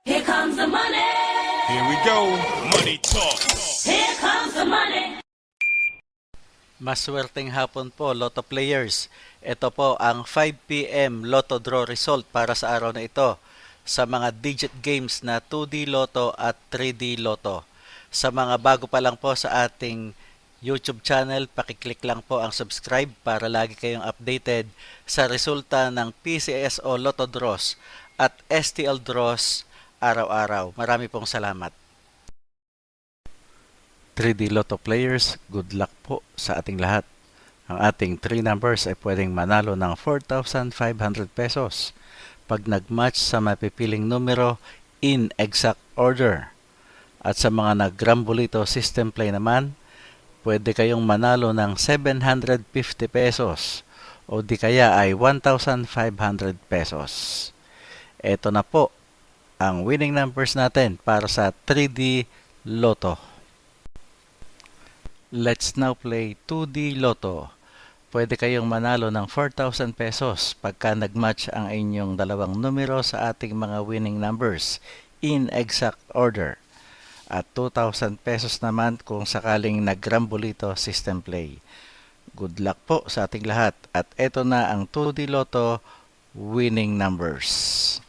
Here comes the money. Here we go. Money talk. Here comes the money. Maswerteng hapon po, Lotto players. Ito po ang 5 p.m. Lotto draw result para sa araw na ito sa mga digit games na 2D Lotto at 3D Lotto. Sa mga bago pa lang po sa ating YouTube channel, pakiclick lang po ang subscribe para lagi kayong updated sa resulta ng PCSO Lotto draws at STL draws araw-araw. Marami pong salamat. 3D Lotto players, good luck po sa ating lahat. Ang ating 3 numbers ay pwedeng manalo ng 4,500 pesos pag nag-match sa mapipiling numero in exact order. At sa mga nag-Grambolito system play naman, pwede kayong manalo ng 750 pesos o di kaya ay 1,500 pesos. Ito na po ang winning numbers natin para sa 3D Lotto. Let's now play 2D Lotto. Pwede kayong manalo ng 4,000 pesos pagka nag-match ang inyong dalawang numero sa ating mga winning numbers in exact order. At 2,000 pesos naman kung sakaling nag-Grambolito system play. Good luck po sa ating lahat. At ito na ang 2D Lotto winning numbers.